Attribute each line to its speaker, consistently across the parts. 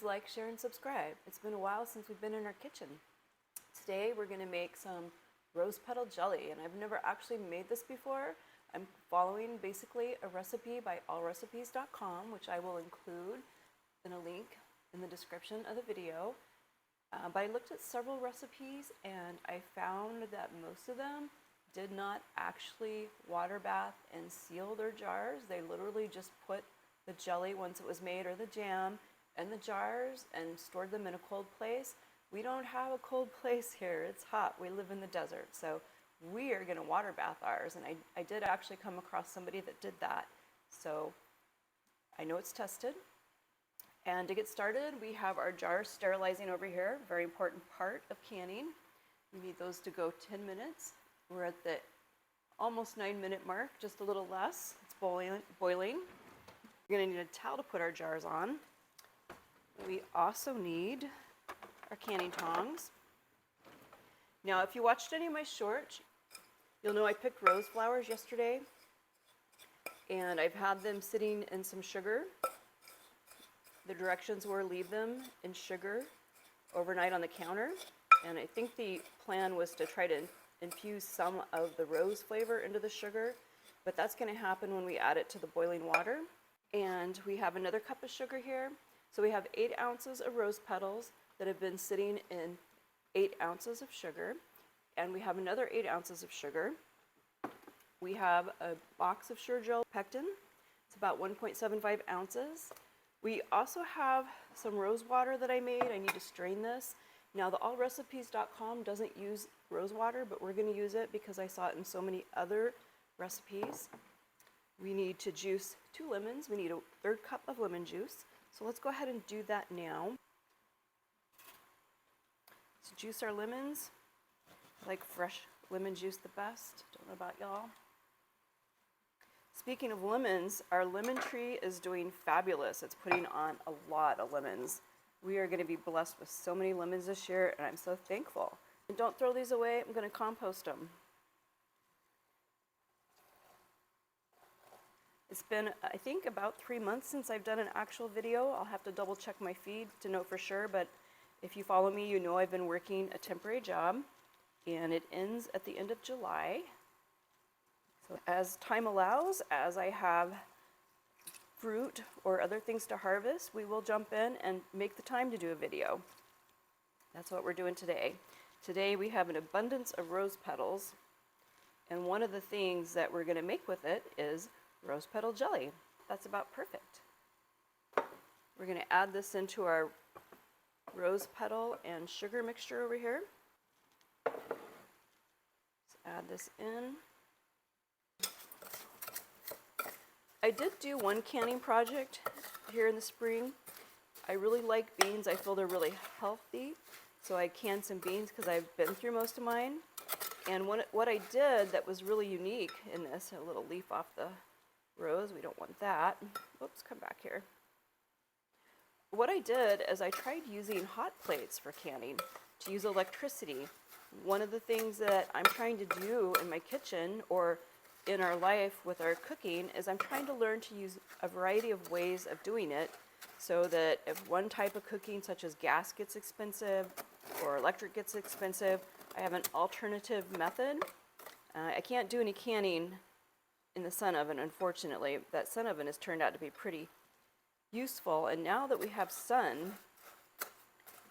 Speaker 1: like, share, and subscribe. It's been a while since we've been in our kitchen. Today we're going to make some rose petal jelly, and I've never actually made this before. I'm following basically a recipe by allrecipes.com, which I will include in a link in the description of the video. But I looked at several recipes and I found that most of them did not actually water bath and seal their jars. They literally just put the jelly, once it was made, or the jam, in the jars and stored them in a cold place. We don't have a cold place here. It's hot. We live in the desert. So we are going to water bath ours. And I did actually come across somebody that did that. So I know it's tested. And to get started, we have our jars sterilizing over here. Very important part of canning. We need those to go 10 minutes. We're at the almost 9-minute mark, just a little less. It's boiling. We're going to need a towel to put our jars on. We also need our canning tongs. Now, if you watched any of my shorts, you'll know I picked rose flowers yesterday, and I've had them sitting in some sugar. The directions were leave them in sugar overnight on the counter, and I think the plan was to try to infuse some of the rose flavor into the sugar, but that's going to happen when we add it to the boiling water. And we have another cup of sugar here. So we have 8 ounces of rose petals that have been sitting in 8 ounces of sugar. And we have another 8 ounces of sugar. We have a box of Sure Jell pectin. It's about 1.75 ounces. We also have some rose water that I made. I need to strain this. Now, the allrecipes.com doesn't use rose water, but we're going to use it because I saw it in so many other recipes. We need to juice 2 lemons. We need a 1/3 cup of lemon juice. So let's go ahead and do that now. To juice our lemons, I like fresh lemon juice the best. Don't know about y'all. Speaking of lemons, our lemon tree is doing fabulous. It's putting on a lot of lemons. We are going to be blessed with so many lemons this year, and I'm so thankful. And don't throw these away. I'm going to compost them. It's been, I think, about 3 months since I've done an actual video. I'll have to double check my feed to know for sure, but if you follow me, you know I've been working a temporary job, and it ends at the end of July. So as time allows, as I have fruit or other things to harvest, we will jump in and make the time to do a video. That's what we're doing today. Today we have an abundance of rose petals, and one of the things that we're going to make with it is rose petal jelly. That's about perfect. We're going to add this into our rose petal and sugar mixture over here. Let's add this in. I did do one canning project here in the spring. I really like beans. I feel they're really healthy. So I canned some beans because I've been through most of mine. And what I did that was really unique in this, a little leaf off the rose, we don't want that. Oops, come back here. What I did is I tried using hot plates for canning to use electricity. One of the things that I'm trying to do in my kitchen or in our life with our cooking is I'm trying to learn to use a variety of ways of doing it so that if one type of cooking such as gas gets expensive or electric gets expensive, I have an alternative method. I can't do any canning in the sun oven, unfortunately. That sun oven has turned out to be pretty useful, and now that we have sun,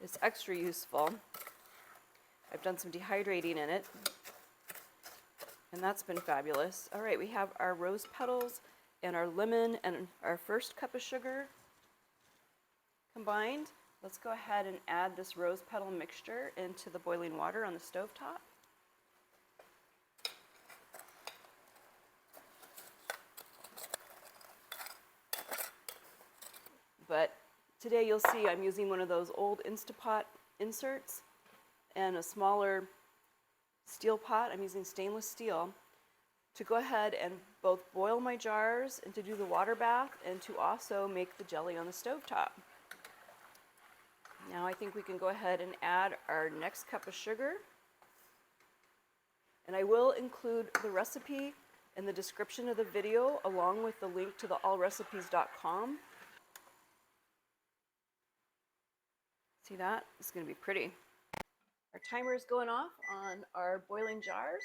Speaker 1: it's extra useful. I've done some dehydrating in it, and that's been fabulous. All right, we have our rose petals and our lemon and our first cup of sugar combined. Let's go ahead and add this rose petal mixture into the boiling water on the stovetop. But today you'll see I'm using one of those old Instapot inserts and a smaller steel pot. I'm using stainless steel to go ahead and both boil my jars and to do the water bath and to also make the jelly on the stovetop. Now I think we can go ahead and add our next cup of sugar. And I will include the recipe in the description of the video along with the link to the allrecipes.com. See that? It's going to be pretty. Our timer is going off on our boiling jars.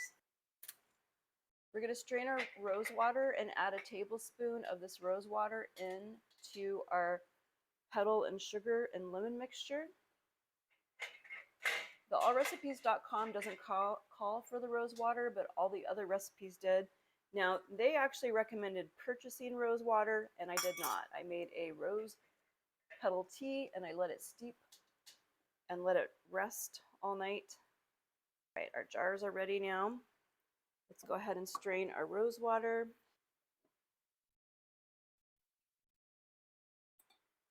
Speaker 1: We're going to strain our rose water and add a tablespoon of this rose water into our petal and sugar and lemon mixture. The allrecipes.com doesn't call for the rose water, but all the other recipes did. Now, they actually recommended purchasing rose water, and I did not. I made a rose petal tea, and I let it steep and let it rest all night. All right, our jars are ready now. Let's go ahead and strain our rose water.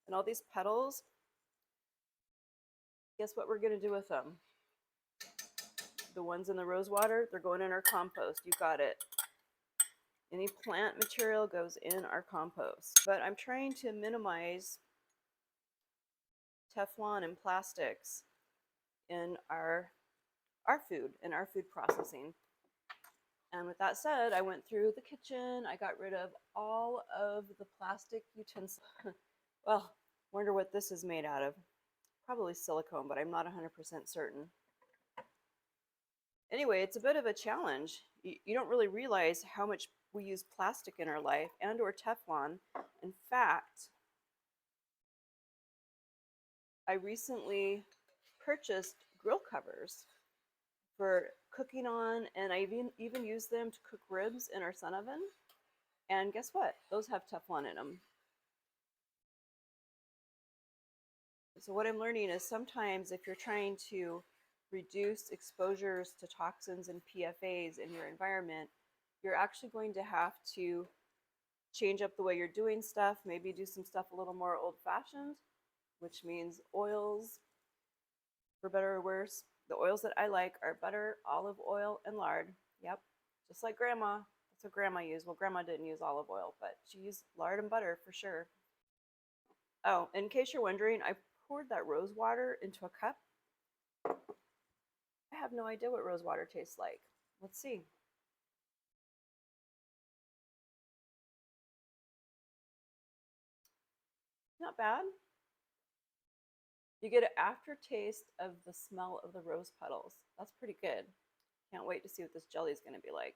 Speaker 1: And all these petals, guess what we're going to do with them? The ones in the rose water, they're going in our compost. You got it. Any plant material goes in our compost. But I'm trying to minimize Teflon and plastics in our food, in our food processing. And with that said, I went through the kitchen. I got rid of all of the plastic utensils. Well, wonder what this is made out of. Probably silicone, but I'm not 100% certain. Anyway, it's a bit of a challenge. You don't really realize how much we use plastic in our life and or Teflon. In fact, I recently purchased grill covers for cooking on, and I even use them to cook ribs in our Sun oven. And guess what? Those have Teflon in them. So what I'm learning is sometimes if you're trying to reduce exposures to toxins and PFAs in your environment, you're actually going to have to change up the way you're doing stuff, maybe do some stuff a little more old-fashioned, which means oils, for better or worse. The oils that I like are butter, olive oil, and lard. Yep, just like Grandma. That's what Grandma used. Well, Grandma didn't use olive oil, but she used lard and butter for sure. Oh, in case you're wondering, I poured that rose water into a cup. I have no idea what rose water tastes like. Let's see. Not bad. You get an aftertaste of the smell of the rose petals. That's pretty good. Can't wait to see what this jelly is going to be like.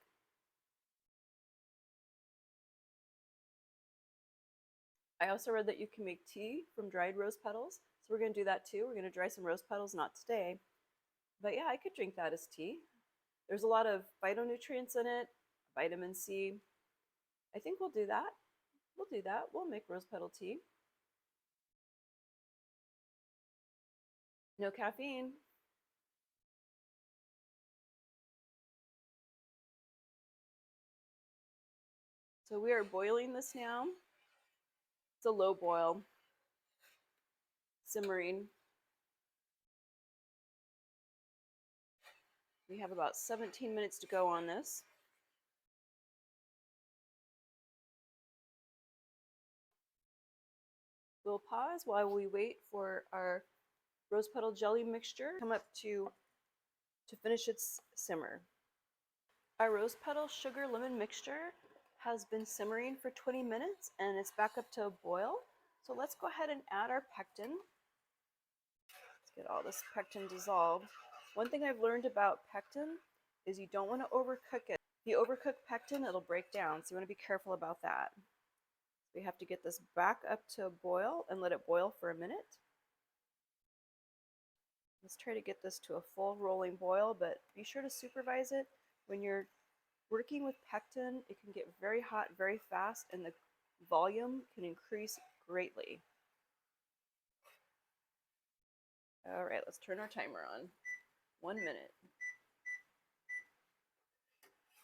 Speaker 1: I also read that you can make tea from dried rose petals. So we're going to do that too. We're going to dry some rose petals, not today. But yeah, I could drink that as tea. There's a lot of phytonutrients in it, vitamin C. I think we'll do that. We'll do that. We'll make rose petal tea. No caffeine. So we are boiling this now. It's a low boil, simmering. We have about 17 minutes to go on this. We'll pause while we wait for our rose petal jelly mixture come up to finish its simmer. Our rose petal sugar lemon mixture has been simmering for 20 minutes and it's back up to a boil. So let's go ahead and add our pectin. Let's get all this pectin dissolved. One thing I've learned about pectin is you don't want to overcook it. If you overcook pectin, it'll break down, so you want to be careful about that. We have to get this back up to a boil and let it boil for a minute. Let's try to get this to a full rolling boil, but be sure to supervise it. When you're working with pectin, it can get very hot very fast and the volume can increase greatly. All right, let's turn our timer on. 1 minute.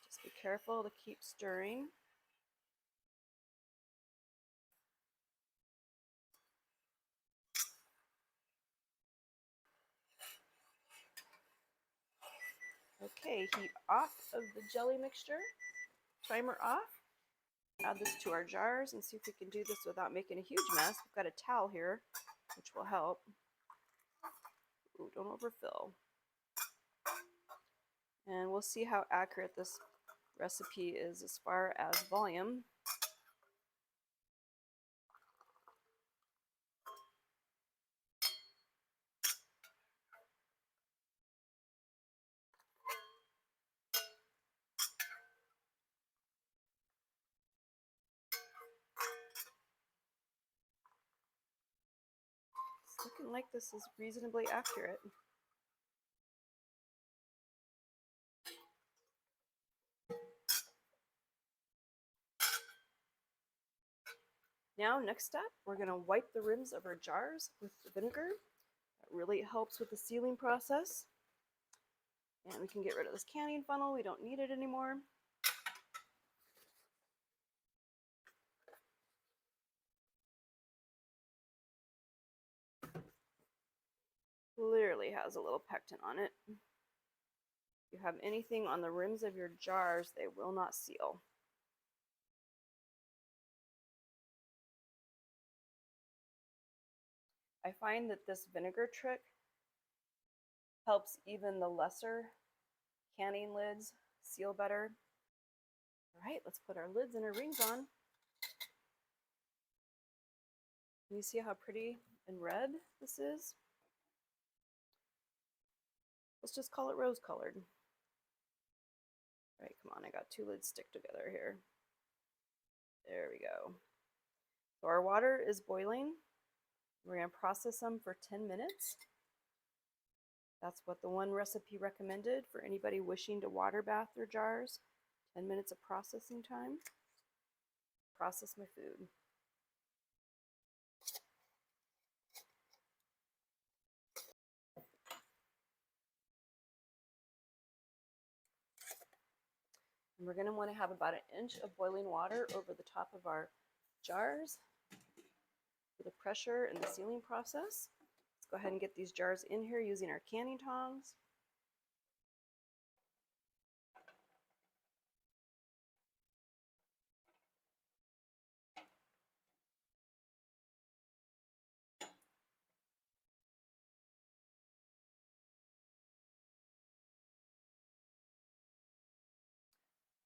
Speaker 1: Just be careful to keep stirring. Okay, heat off of the jelly mixture. Timer off. Add this to our jars and see if we can do this without making a huge mess. We've got a towel here, which will help. Ooh, don't overfill. And we'll see how accurate this recipe is as far as volume. Looking like this is reasonably accurate. Now, next step, we're going to wipe the rims of our jars with the vinegar. That really helps with the sealing process. And we can get rid of this canning funnel. We don't need it anymore. Clearly has a little pectin on it. If you have anything on the rims of your jars, they will not seal. I find that this vinegar trick helps even the lesser canning lids seal better. All right, let's put our lids and our rings on. Can you see how pretty and red this is? Let's just call it rose colored. All right, come on, I got two lids stick together here. There we go. So our water is boiling. We're going to process them for 10 minutes. That's what the one recipe recommended for anybody wishing to water bath their jars. 10 minutes of processing time. Process my food. And we're going to want to have about 1 inch of boiling water over the top of our jars for the pressure and the sealing process. Let's go ahead and get these jars in here using our canning tongs.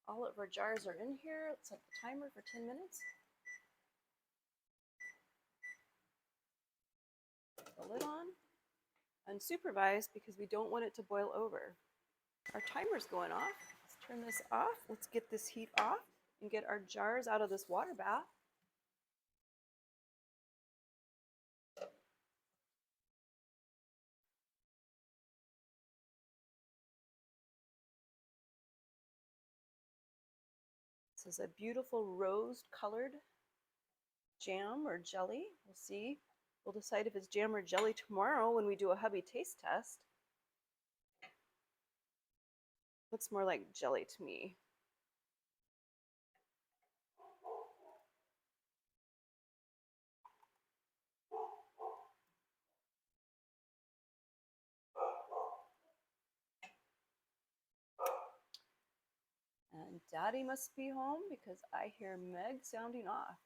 Speaker 1: All of our jars are in here. Let's set the timer for 10 minutes. Put the lid on. Unsupervised because we don't want it to boil over. Our timer's going off. Let's turn this off. Let's get this heat off and get our jars out of this water bath. This is a beautiful rose-colored jam or jelly. We'll see. We'll decide if it's jam or jelly tomorrow when we do a hubby taste test. Looks more like jelly to me. And Daddy must be home because I hear Meg sounding off.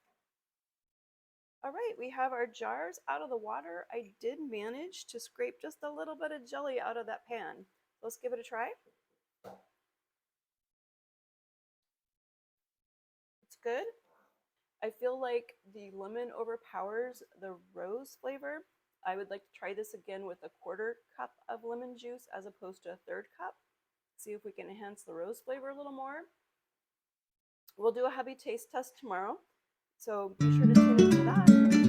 Speaker 1: All right, we have our jars out of the water. I did manage to scrape just a little bit of jelly out of that pan. Let's give it a try. It's good. I feel like the lemon overpowers the rose flavor. I would like to try this again with a 1/4 cup of lemon juice as opposed to a 1/3 cup. See if we can enhance the rose flavor a little more. We'll do a hubby taste test tomorrow, so be sure to tune in for that.